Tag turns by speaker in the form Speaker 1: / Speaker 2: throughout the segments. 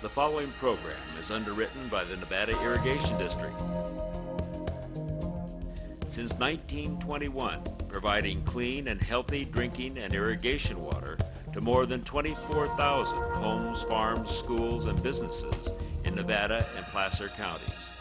Speaker 1: The following program is underwritten by the Nevada Irrigation District. Since 1921, providing clean and healthy drinking and irrigation water to more than 24,000 homes, farms, schools, and businesses in Nevada and Placer counties.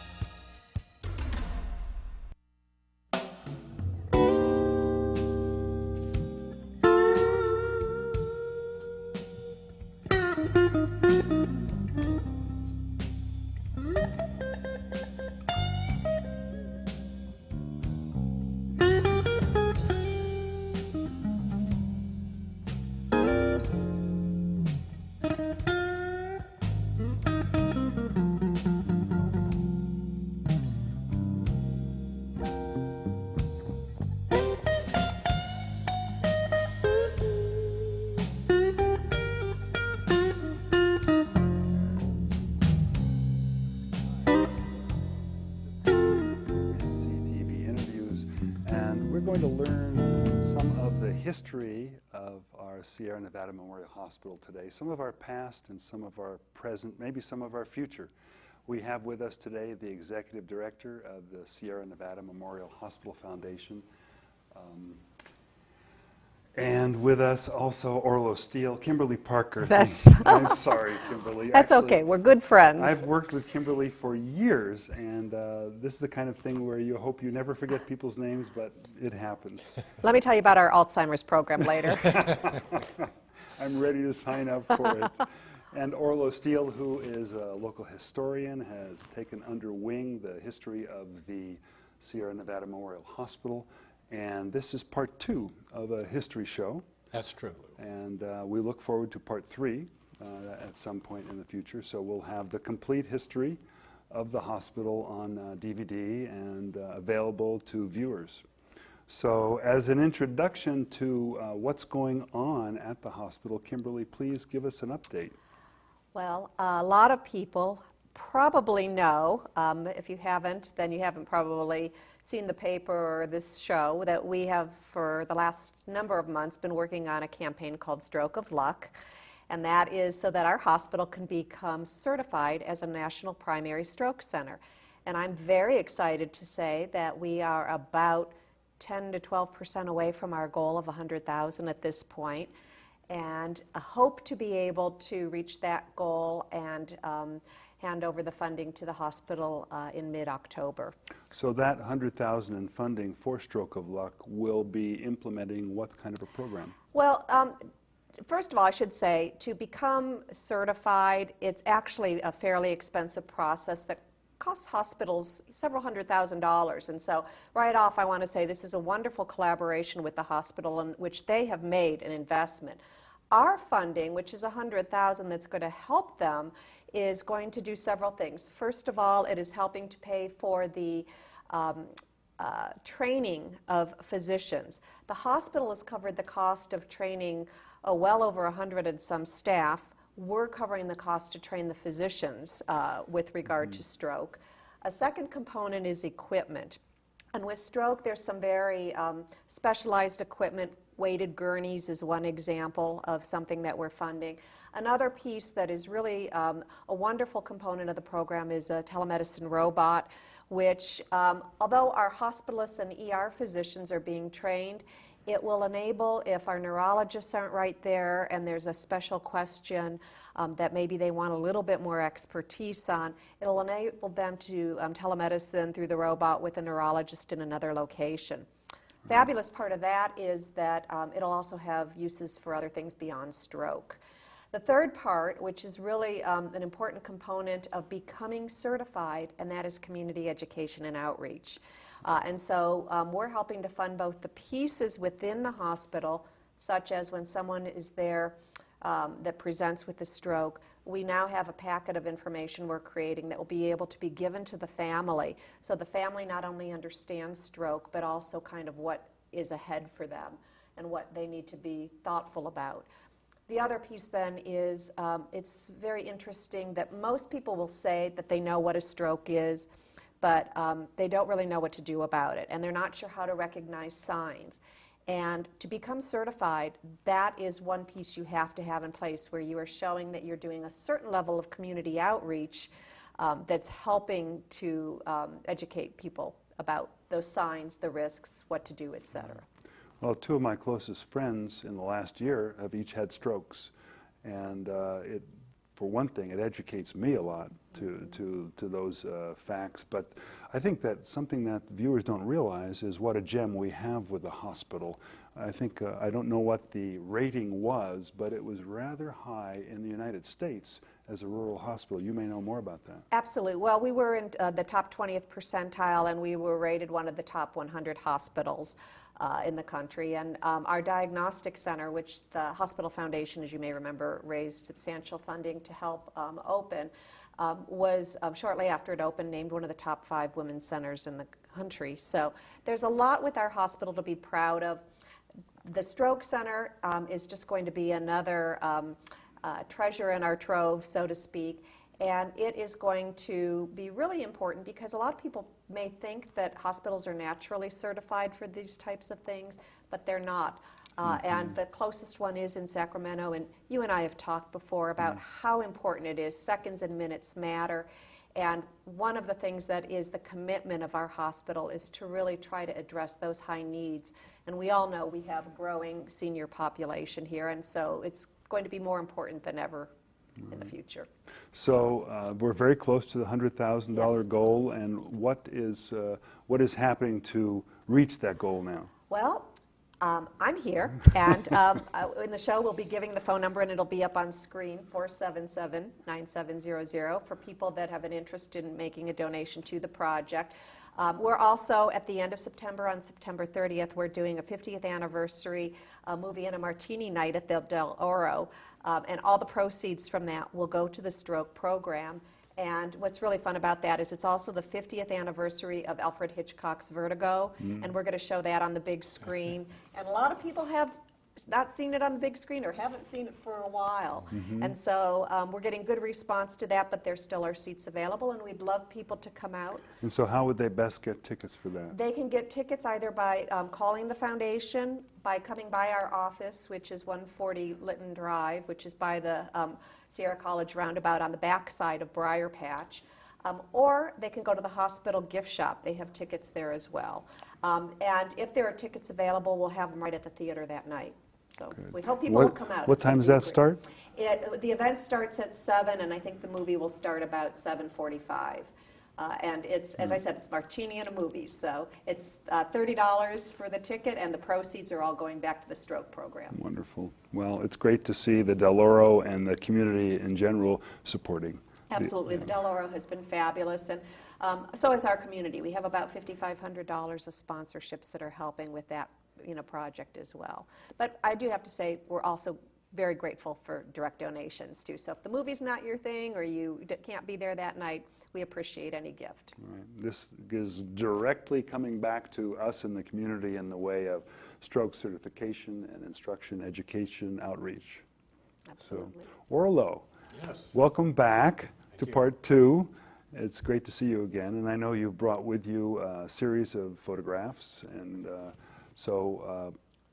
Speaker 2: NCTV interviews, and we're going to learn some of the history of our Sierra Nevada Memorial Hospital today, some of our past and some of our present, maybe some of our future. We have with us today the Executive Director of the Sierra Nevada Memorial Hospital Foundation, and with us also Orlo Steele, Kimberly Parker. I'm sorry, Kimberly.
Speaker 3: That's
Speaker 2: Actually,
Speaker 3: okay. We're good friends.
Speaker 2: I've worked with Kimberly for years, and this is the kind of thing where you hope you never forget people's names, but it happens.
Speaker 3: Let me tell you about our Alzheimer's program later.
Speaker 2: I'm ready to sign up for it. And Orlo Steele, who is a local historian, has taken under wing the history of the Sierra Nevada Memorial Hospital. And this is part 2 of a history show.
Speaker 4: That's true.
Speaker 2: And we look forward to part 3 at some point in the future. So we'll have the complete history of the hospital on DVD and available to viewers. So as an introduction to what's going on at the hospital, Kimberly, please give us an update.
Speaker 3: Well, a lot of people probably know, if you haven't, then you haven't probably seen the paper or this show, that we have for the last number of months been working on a campaign called Stroke of Luck, and that is so that our hospital can become certified as a national primary stroke center. And I'm very excited to say that we are about 10 to 12% away from our goal of 100,000 at this point, and I hope to be able to reach that goal and hand over the funding to the hospital in mid-October.
Speaker 2: So that 100,000 in funding for Stroke of Luck will be implementing what kind of a program?
Speaker 3: Well, first of all, I should say, to become certified, it's actually a fairly expensive process that costs hospitals several $100,000. And so right off, I want to say this is a wonderful collaboration with the hospital in which they have made an investment. Our funding, which is $100,000 that's going to help them, is going to do several things. First of all, it is helping to pay for the training of physicians. The hospital has covered the cost of training well over 100 and some staff. We're covering the cost to train the physicians with regard to stroke. A second component is equipment. And with stroke, there's some very specialized equipment. Weighted gurneys is one example of something that we're funding. Another piece that is really a wonderful component of the program is a telemedicine robot, which, although our hospitalists and ER physicians are being trained, it will enable, if our neurologists aren't right there and there's a special question that maybe they want a little bit more expertise on, it'll enable them to telemedicine through the robot with a neurologist in another location. Fabulous part of that is that it'll also have uses for other things beyond stroke. The third part, which is really an important component of becoming certified, and that is community education and outreach. And so we're helping to fund both the pieces within the hospital, such as when someone is there that presents with a stroke, we now have a packet of information we're creating that will be able to be given to the family. So the family not only understands stroke, but also kind of what is ahead for them and what they need to be thoughtful about. The other piece then is it's very interesting that most people will say that they know what a stroke is, but they don't really know what to do about it, and they're not sure how to recognize signs. And to become certified, that is one piece you have to have in place, where you are showing that you're doing a certain level of community outreach that's helping to educate people about those signs, the risks, what to do, et cetera.
Speaker 2: Well, two of my closest friends in the last year have each had strokes, and for one thing, it educates me a lot to those facts. But I think that something that viewers don't realize is what a gem we have with the hospital. I think, I don't know what the rating was, but it was rather high in the United States as a rural hospital. You may know more about that.
Speaker 3: Absolutely. Well, we were in the top 20th percentile, and we were rated one of the top 100 hospitals in the country. And our diagnostic center, which the Hospital Foundation, as you may remember, raised substantial funding to help open, was shortly after it opened named one of the top 5 women's centers in the country. So there's a lot with our hospital to be proud of. The stroke center is just going to be another treasure in our trove, so to speak. And it is going to be really important because a lot of people may think that hospitals are naturally certified for these types of things, but they're not. And the closest one is in Sacramento, and you and I have talked before about how important it is. Seconds and minutes matter. And one of the things that is the commitment of our hospital is to really try to address those high needs. And we all know we have a growing senior population here, and so it's going to be more important than ever in the future.
Speaker 2: So we're very close to the $100,000
Speaker 3: Yes.
Speaker 2: goal, and what is happening to reach that goal now?
Speaker 3: Well, I'm here, and in the show we'll be giving the phone number, and it'll be up on screen, 477-9700, for people that have an interest in making a donation to the project. We're also, at the end of September, on September 30th, we're doing a 50th anniversary movie and a martini night at the Del Oro, and all the proceeds from that will go to the stroke program. And what's really fun about that is it's also the 50th anniversary of Alfred Hitchcock's Vertigo, and we're going to show that on the big screen. And a lot of people have not seen it on the big screen or haven't seen it for a while. And so we're getting good response to that, but there still are seats available, and we'd love people to come out.
Speaker 2: And so how would they best get tickets for that?
Speaker 3: They can get tickets either by calling the foundation, by coming by our office, which is 140 Lytton Drive, which is by the Sierra College roundabout on the back side of Briar Patch, or they can go to the hospital gift shop. They have tickets there as well. And if there are tickets available, we'll have them right at the theater that night. So we hope people will come out.
Speaker 2: What time does that start?
Speaker 3: The event starts at 7, and I think the movie will start about 7:45. And it's, as I said, it's martini and a movie. So it's $30 for the ticket, and the proceeds are all going back to the stroke program.
Speaker 2: Wonderful. Well, it's great to see the Del Oro and the community in general supporting.
Speaker 3: Absolutely. The Del Oro has been fabulous, and so is our community. We have about $5,500 of sponsorships that are helping with that project as well. But I do have to say we're also very grateful for direct donations too. So if the movie's not your thing or you can't be there that night, we appreciate any gift.
Speaker 2: All right. This is directly coming back to us in the community in the way of stroke certification and instruction, education, outreach.
Speaker 3: Absolutely.
Speaker 2: So, Orlo,
Speaker 4: Yes.
Speaker 2: welcome back to
Speaker 4: you.
Speaker 2: part 2. It's great to see you again, and I know you've brought with you a series of photographs, and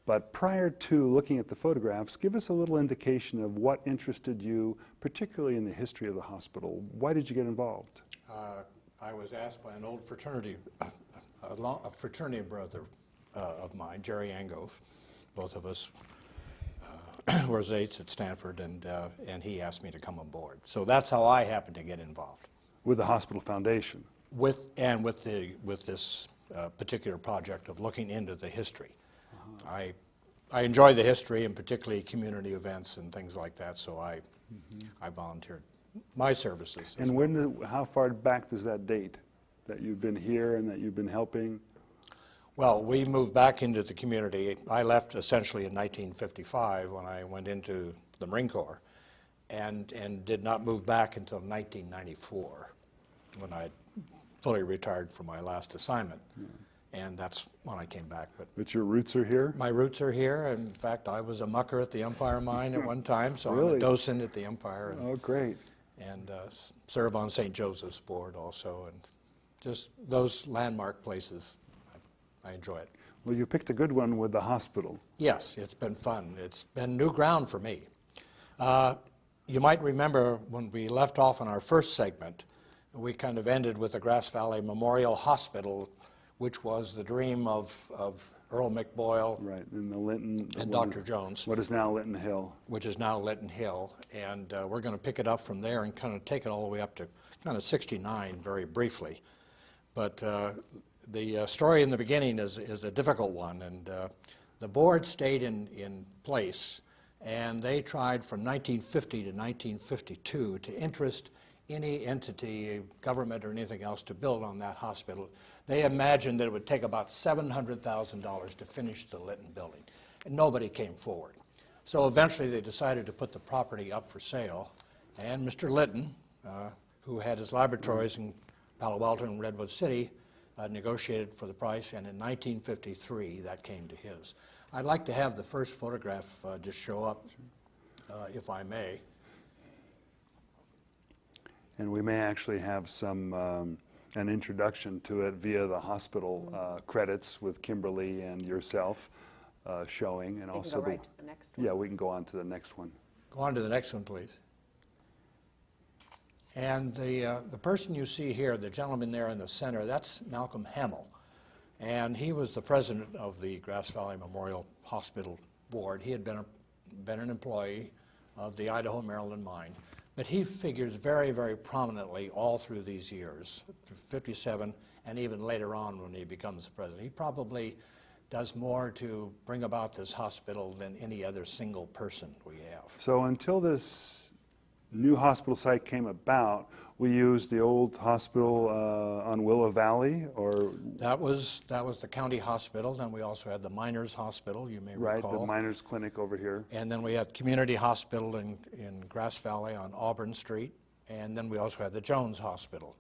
Speaker 2: but prior to looking at the photographs, give us a little indication of what interested you, particularly in the history of the hospital. Why did you get involved?
Speaker 4: I was asked by an old fraternity, a fraternity brother of mine, Jerry Angove. Both of us were Zates at Stanford, and he asked me to come aboard. So that's how I happened to get involved.
Speaker 2: With the Hospital Foundation.
Speaker 4: With this particular project of looking into the history. I enjoy the history, and particularly community events and things like that, so I volunteered my services.
Speaker 2: And how far back does that date, that you've been here and that you've been helping?
Speaker 4: Well, we moved back into the community. I left essentially in 1955 when I went into the Marine Corps, and did not move back until 1994 when I fully retired from my last assignment. And that's when I came back. But
Speaker 2: your roots are here?
Speaker 4: my roots are here. In fact, I was a mucker at the Empire Mine at one time, so I'm
Speaker 2: Really?
Speaker 4: a docent at the Empire.
Speaker 2: Oh, great.
Speaker 4: And serve on St. Joseph's board also. And just those landmark places, I enjoy it.
Speaker 2: Well, you picked a good one with the hospital.
Speaker 4: Yes, it's been fun. It's been new ground for me. You might remember when we left off on our first segment, we kind of ended with the Grass Valley Memorial Hospital, which was the dream of Earl McBoyle,
Speaker 2: Right, in the Linton.
Speaker 4: and Dr. Jones.
Speaker 2: What is now Linton Hill.
Speaker 4: Which is now Linton Hill. And we're going to pick it up from there and kind of take it all the way up to kind of 69 very briefly. But the story in the beginning is a difficult one. And the board stayed in place, and they tried from 1950 to 1952 to interest any entity, government or anything else, to build on that hospital. They imagined that it would take about $700,000 to finish the Linton building, and nobody came forward. So eventually they decided to put the property up for sale, and Mr. Linton, who had his laboratories in Palo Alto and Redwood City, negotiated for the price, and in 1953 that came to his. I'd like to have the first photograph just show up, if I may.
Speaker 2: And we may actually have some an introduction to it via the hospital credits with Kimberly and yourself showing, and also
Speaker 3: go right to the next one.
Speaker 2: Yeah, we can go on to the next one.
Speaker 4: Go on to the next one, please. And the person you see here, the gentleman there in the center, that's Malcolm Hamill. And he was the president of the Grass Valley Memorial Hospital Board. He had been an employee of the Idaho Maryland mine. But he figures very, very prominently all through these years, 57, and even later on when he becomes the president. He probably does more to bring about this hospital than any other single person we have.
Speaker 2: So until this new hospital site came about, we used the old hospital on Willow Valley, or?
Speaker 4: That was the county hospital. Then we also had the Miners Hospital, you may recall.
Speaker 2: Right, the Miners Clinic over here.
Speaker 4: And then we had Community Hospital in Grass Valley on Auburn Street. And then we also had the Jones Hospital.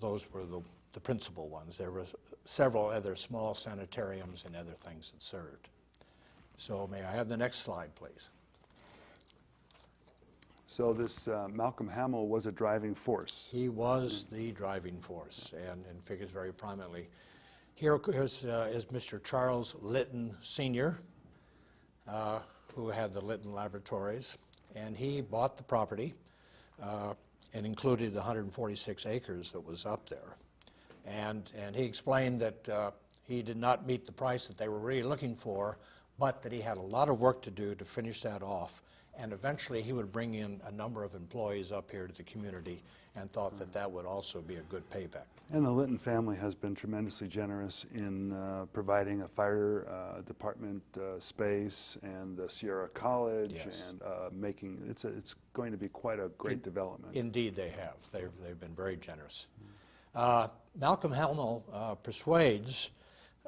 Speaker 4: Those were the principal ones. There were several other small sanitariums and other things that served. So may I have the next slide, please?
Speaker 2: So this Malcolm Hamill was a driving force.
Speaker 4: He was the driving force, and figures very prominently. Here is Mr. Charles Litton Sr., who had the Litton Laboratories, and he bought the property and included the 146 acres that was up there. And he explained that he did not meet the price that they were really looking for, but that he had a lot of work to do to finish that off. And eventually he would bring in a number of employees up here to the community, and thought that that would also be a good payback.
Speaker 2: And the Litton family has been tremendously generous in providing a fire department space, and the Sierra College,
Speaker 4: Yes.
Speaker 2: and making it's going to be quite a great development.
Speaker 4: Indeed they have. They've been very generous. Malcolm Hamill persuades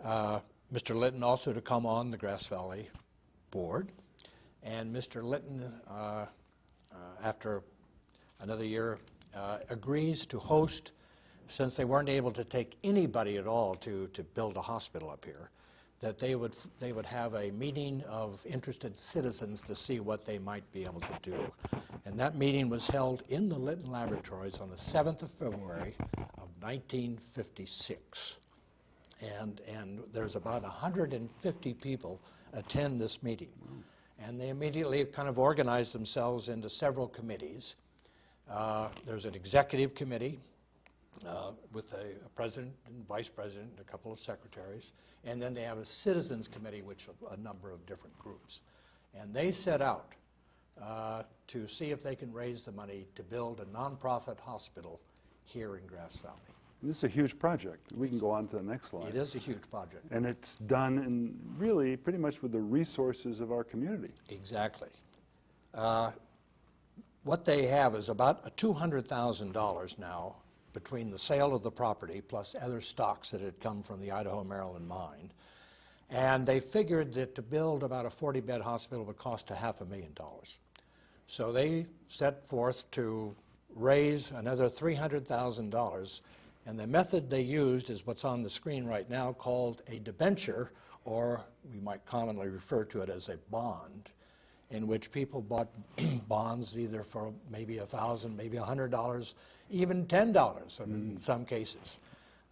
Speaker 4: Mr. Litton also to come on the Grass Valley board. And Mr. Litton, after another year, agrees to host, since they weren't able to take anybody at all to build a hospital up here, that they would have a meeting of interested citizens to see what they might be able to do. And that meeting was held in the Litton Laboratories on the 7th of February of 1956. And there's about 150 people attend this meeting. And they immediately kind of organized themselves into several committees. There's an executive committee with a president and vice president and a couple of secretaries. And then they have a citizens committee, which a number of different groups. And they set out to see if they can raise the money to build a nonprofit hospital here in Grass Valley.
Speaker 2: This is a huge project. We can go on to the next slide.
Speaker 4: It is a huge project. And
Speaker 2: it's done in really pretty much with the resources of our community.
Speaker 4: Exactly. What they have is about $200,000 now between the sale of the property plus other stocks that had come from the Idaho Maryland mine. And they figured that to build about a 40-bed hospital would cost $500,000. So they set forth to raise another $300,000. And the method they used is what's on the screen right now, called a debenture, or we might commonly refer to it as a bond, in which people bought bonds either for maybe $1,000, maybe $100, even $10 in some cases.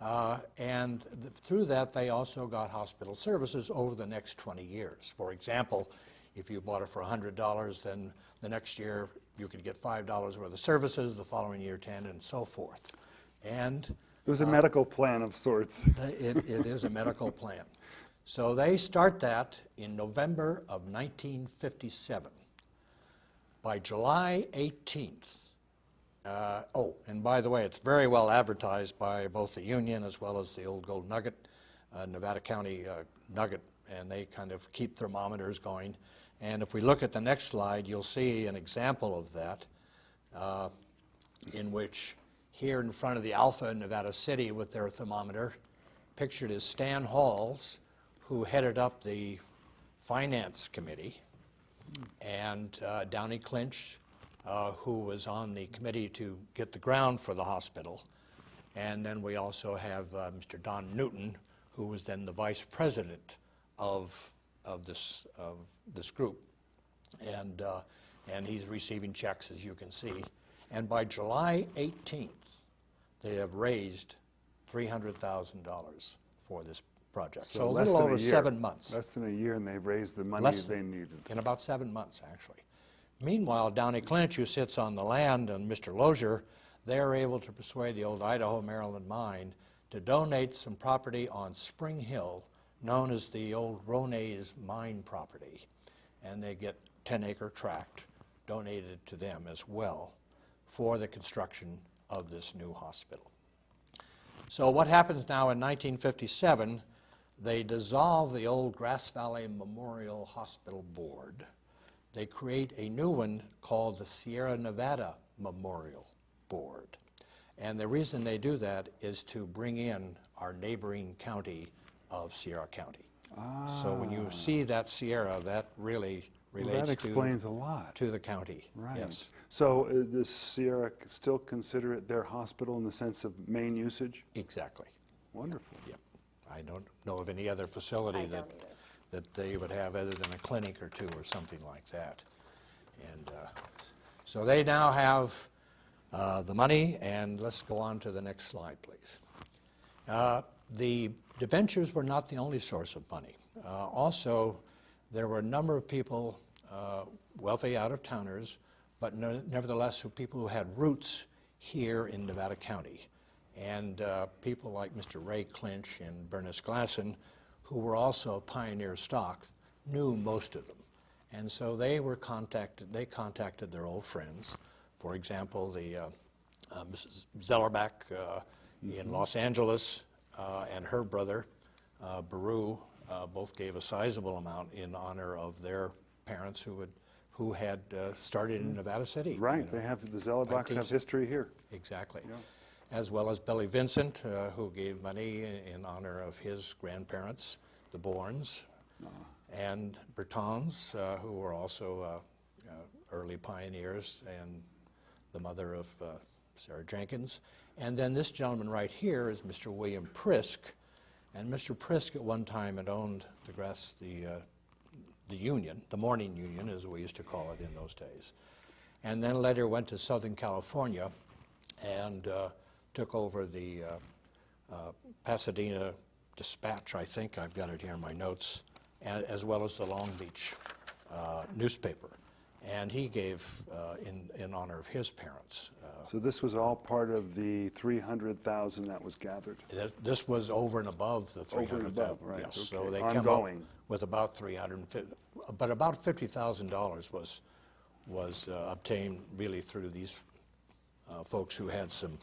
Speaker 4: Through that, they also got hospital services over the next 20 years. For example, if you bought it for $100, then the next year you could get $5 worth of services, the following year 10, and so forth. And
Speaker 2: it was a medical plan of sorts.
Speaker 4: it is a medical plan. So they start that in November of 1957. By July 18th, and by the way, it's very well advertised by both the Union as well as the old Gold Nugget, Nevada County Nugget, and they kind of keep thermometers going. And if we look at the next slide, you'll see an example of that, in which here in front of the Alpha in Nevada City with their thermometer, pictured is Stan Halls, who headed up the Finance Committee, and Downey Clinch, who was on the committee to get the ground for the hospital. And then we also have Mr. Don Newton, who was then the vice president of this group. And he's receiving checks, as you can see. And by July 18th, they have raised $300,000 for this project. So a little over 7 months.
Speaker 2: Less than a year, and they've raised the money they needed.
Speaker 4: In about 7 months, actually. Meanwhile, Downey Clinch, who sits on the land, and Mr. Lozier, they're able to persuade the old Idaho, Maryland mine to donate some property on Spring Hill, known as the old Ronay's mine property. And they get 10-acre tract donated to them as well for the construction of this new hospital. So what happens now in 1957, they dissolve the old Grass Valley Memorial Hospital Board. They create a new one called the Sierra Nevada Memorial Board. And the reason they do that is to bring in our neighboring county of Sierra County. So when you see that Sierra, that really relates
Speaker 2: that explains a lot
Speaker 4: to the county.
Speaker 2: Right.
Speaker 4: Yes.
Speaker 2: So does Sierra still consider it their hospital in the sense of main usage?
Speaker 4: Exactly.
Speaker 2: Wonderful.
Speaker 4: Yep. I don't know of any other facility that they would have other than a clinic or two or something like that. And so they now have the money, and let's go on to the next slide, please. The debentures were not the only source of money. Also, there were a number of people, wealthy out-of-towners, but nevertheless people who had roots here in Nevada County. And people like Mr. Ray Clinch and Bernice Glasson, who were also pioneer stock, knew most of them. And so they contacted their old friends. For example, the Mrs. Zellerbach in Los Angeles and her brother, Baru, both gave a sizable amount in honor of their parents who had started in Nevada City.
Speaker 2: Right, they have, the Zellerbachs have history here.
Speaker 4: Exactly.
Speaker 2: Yeah.
Speaker 4: As well as Billy Vincent, who gave money in honor of his grandparents, the Bournes, and Bertons, who were also early pioneers, and the mother of Sarah Jenkins. And then this gentleman right here is Mr. William Prisk, and Mr. Prisk at one time had owned the Union, the Morning Union, as we used to call it in those days, and then later went to Southern California and took over the Pasadena Dispatch, I think I've got it here in my notes, as well as the Long Beach newspaper. And he gave in honor of his parents.
Speaker 2: So this was all part of the 300,000 that was gathered?
Speaker 4: This was over and above the 300,000.
Speaker 2: Right.
Speaker 4: Yes.
Speaker 2: Okay.
Speaker 4: So they
Speaker 2: Ongoing.
Speaker 4: came up with about 350, but about $50,000 was obtained really through these folks who had some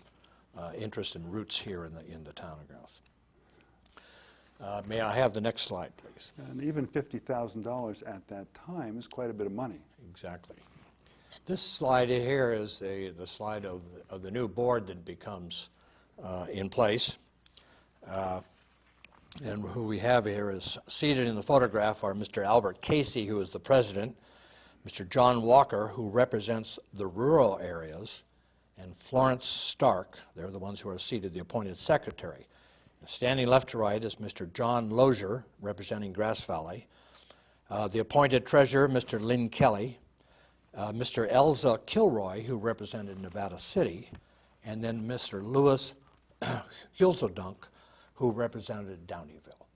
Speaker 4: interest and roots here in the town of Grouse. May I have the next slide, please?
Speaker 2: And even $50,000 at that time is quite a bit of money.
Speaker 4: Exactly. This slide here is the slide of the new board that becomes in place. And who we have here is seated in the photograph are Mr. Albert Casey, who is the president, Mr. John Walker, who represents the rural areas, and Florence Stark, they're the ones who are seated, the appointed secretary. And standing left to right is Mr. John Lozier, representing Grass Valley, the appointed treasurer, Mr. Lynn Kelly, Mr. Elza Kilroy, who represented Nevada City, and then Mr. Louis Hulserdunk, who represented Downeyville.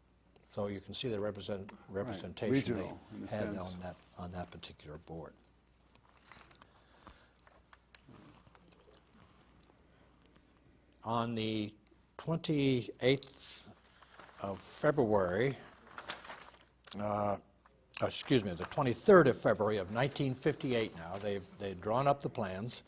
Speaker 4: So you can see the representation
Speaker 2: regional, in a
Speaker 4: they had
Speaker 2: sense.
Speaker 4: on that particular board. On the 28th of February, excuse me, the 23rd of February of 1958 now, they've drawn up the plans,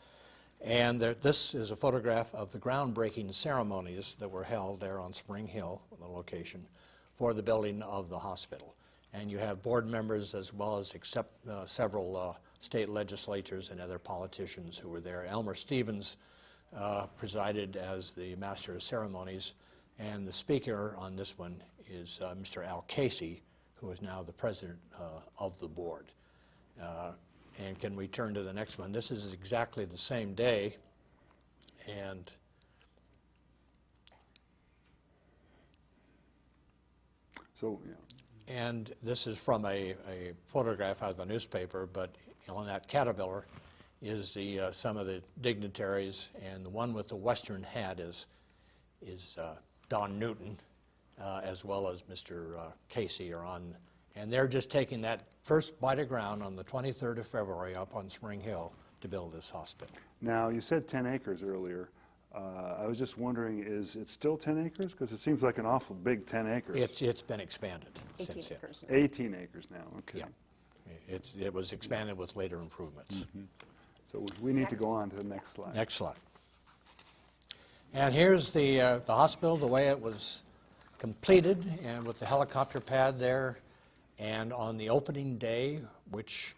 Speaker 4: and this is a photograph of the groundbreaking ceremonies that were held there on Spring Hill, the location, for the building of the hospital. And you have board members as well as several state legislators and other politicians who were there. Elmer Stevens presided as the master of ceremonies, and the speaker on this one is Mr. Al Casey, who is now the president of the board. And can we turn to the next one? This is exactly the same day, and
Speaker 2: So, yeah.
Speaker 4: and this is from a photograph out of the newspaper, but on that Caterpillar is some of the dignitaries, and the one with the western hat is Don Newton, as well as Mr. Casey are on, and they're just taking that first bite of ground on the 23rd of February up on Spring Hill to build this hospital.
Speaker 2: Now, you said 10 acres earlier. I was just wondering, is it still 10 acres? Because it seems like an awful big 10 acres.
Speaker 4: It's been expanded
Speaker 3: 18
Speaker 4: since then.
Speaker 3: acres.
Speaker 2: 18 acres now, okay.
Speaker 4: Yeah. It was expanded with later improvements.
Speaker 2: So we need to go on to the next slide.
Speaker 4: Next slide. And here's the hospital, the way it was completed, and with the helicopter pad there. And on the opening day, which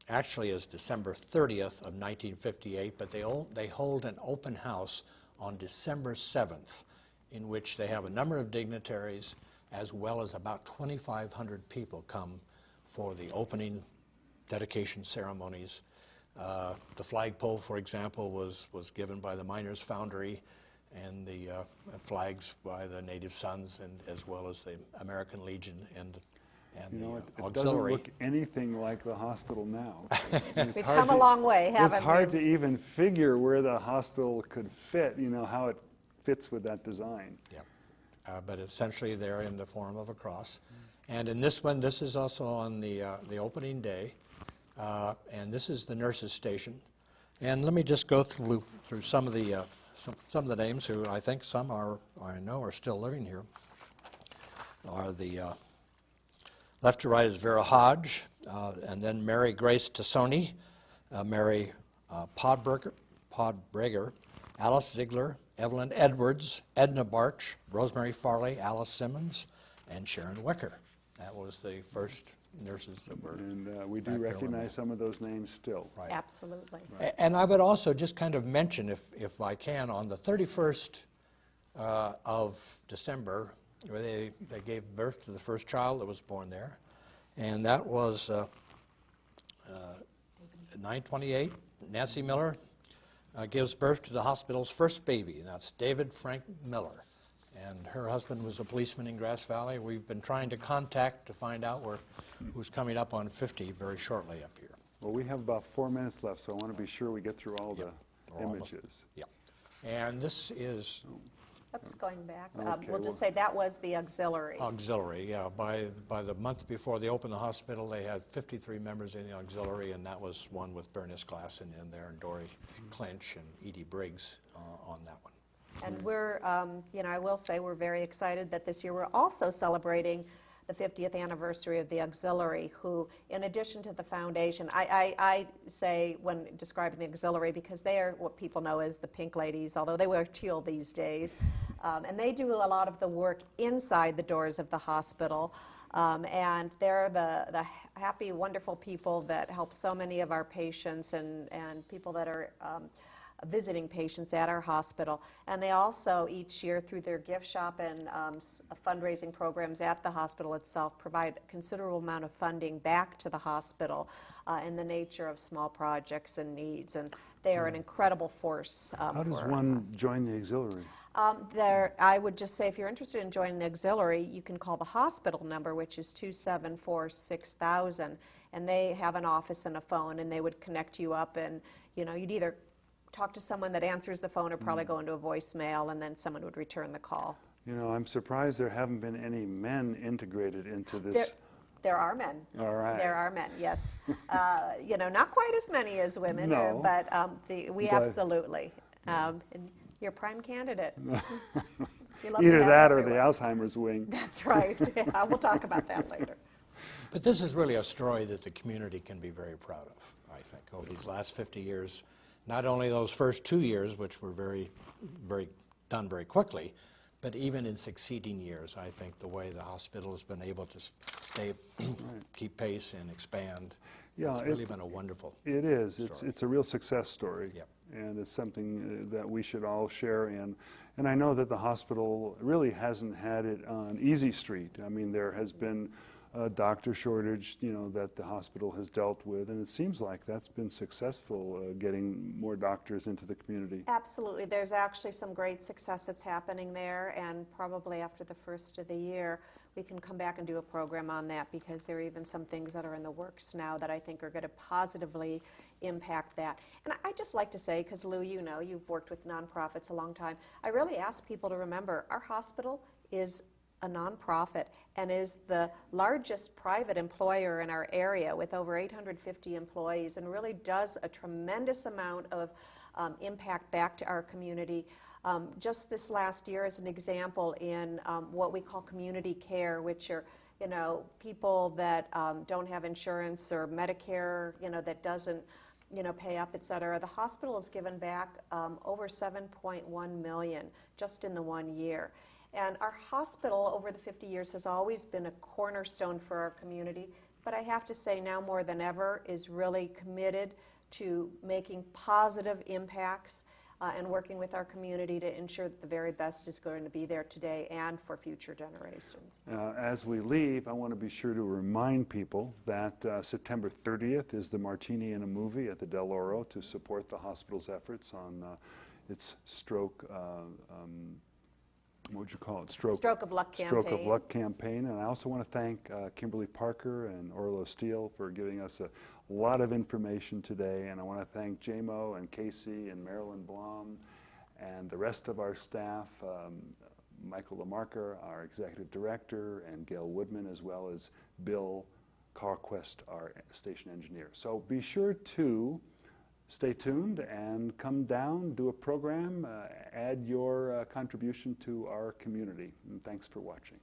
Speaker 4: actually is December 30th of 1958, but they hold an open house on December 7th, in which they have a number of dignitaries, as well as about 2,500 people come for the opening dedication ceremonies. The flagpole, for example, was given by the Miners Foundry, and the flags by the Native Sons, and as well as the American Legion and
Speaker 2: You know, it doesn't
Speaker 4: Auxilary.
Speaker 2: look anything like the hospital now.
Speaker 3: We've come a long way, haven't we?
Speaker 2: It's hard to even figure where the hospital could fit, you know, how it fits with that design.
Speaker 4: Yeah, but essentially they're in the form of a cross. And in this one, this is also on the opening day, and this is the nurses' station. And let me just go through some of the names who I think some I know are still living here. Are the left to right is Vera Hodge, and then Mary Grace Tassoni, Mary Podbreger, Alice Ziegler, Evelyn Edwards, Edna Barch, Rosemary Farley, Alice Simmons, and Sharon Wicker. That was the first nurses that were.
Speaker 2: And we do
Speaker 4: back there
Speaker 2: recognize some of those names still.
Speaker 4: Right.
Speaker 3: Absolutely.
Speaker 4: And I would also just kind of mention, if I can, on the 31st of December, where they gave birth to the first child that was born there, and that was 9/28. Nancy Miller gives birth to the hospital's first baby, and that's David Frank Miller. And her husband was a policeman in Grass Valley. We've been trying to contact to find out who's coming up on 50 very shortly up here.
Speaker 2: Well, we have about 4 minutes left, so I want to be sure we get through all the images.
Speaker 4: Yeah. And this is
Speaker 3: Oops, going back.
Speaker 2: Okay,
Speaker 3: We'll just say that was the auxiliary.
Speaker 4: Auxilary, yeah. By the month before they opened the hospital, they had 53 members in the auxiliary, and that was one with Bernice Glassen in there, and Dory Clinch and Edie Briggs on that one.
Speaker 3: And we're, I will say we're very excited that this year we're also celebrating the 50th anniversary of the auxiliary, who, in addition to the foundation, I say when describing the auxiliary, because they are what people know as the pink ladies, although they wear teal these days. And they do a lot of the work inside the doors of the hospital. And they're the happy, wonderful people that help so many of our patients and people that are visiting patients at our hospital. And they also, each year, through their gift shop and fundraising programs at the hospital itself, provide a considerable amount of funding back to the hospital in the nature of small projects and needs. And they are an incredible force.
Speaker 2: How does one join the auxiliary?
Speaker 3: I would just say, if you're interested in joining the auxiliary, you can call the hospital number, which is 274-6000, and they have an office and a phone, and they would connect you up, and you'd either talk to someone that answers the phone or probably go into a voicemail, and then someone would return the call.
Speaker 2: You know, I'm surprised there haven't been any men integrated into this.
Speaker 3: There are men.
Speaker 2: All right.
Speaker 3: There are men, yes. You know, not quite as many as women,
Speaker 2: No.
Speaker 3: but we
Speaker 2: But-
Speaker 3: absolutely. And you're a prime candidate. You love to
Speaker 2: Either
Speaker 3: have
Speaker 2: that or the
Speaker 3: everyone.
Speaker 2: Alzheimer's wing.
Speaker 3: That's right. Yeah, we'll talk about that later.
Speaker 4: But this is really a story that the community can be very proud of, I think, over these last 50 years. Not only those first 2 years, which were done very quickly, but even in succeeding years, I think the way the hospital has been able to keep pace and expand,
Speaker 2: Yeah,
Speaker 4: it's really been a wonderful
Speaker 2: It is.
Speaker 4: story.
Speaker 2: It's a real success story.
Speaker 4: Yep.
Speaker 2: And it's something that we should all share in. And I know that the hospital really hasn't had it on easy street. I mean, there has been a doctor shortage, you know, that the hospital has dealt with, and it seems like that's been successful, getting more doctors into the community.
Speaker 3: Absolutely. There's actually some great success that's happening there, and probably after the first of the year, we can come back and do a program on that, because there are even some things that are in the works now that I think are going to positively impact that. And I'd just like to say, because Lou, you know, you've worked with nonprofits a long time, I really ask people to remember our hospital is a nonprofit and is the largest private employer in our area with over 850 employees, and really does a tremendous amount of impact back to our community. Just this last year, as an example, in what we call community care, which are, you know, people that don't have insurance or Medicare, you know, that doesn't, you know, pay up, et cetera. The hospital has given back over $7.1 million just in the 1 year. And our hospital over the 50 years has always been a cornerstone for our community, but I have to say now more than ever is really committed to making positive impacts and working with our community to ensure that the very best is going to be there today and for future generations.
Speaker 2: As we leave, I want to be sure to remind people that September 30th is the Martini in a Movie at the Del Oro to support the hospital's efforts on its stroke, what would you call it?
Speaker 3: Stroke of Luck campaign.
Speaker 2: Stroke of Luck campaign. And I also want to thank Kimberly Parker and Orlo Steele for giving us a lot of information today. And I want to thank JMO and Casey and Marilyn Blom and the rest of our staff, Michael Lamarcker, our executive director, and Gail Woodman, as well as Bill Carquest, our station engineer. So be sure to stay tuned and come down, do a program, add your contribution to our community. And thanks for watching.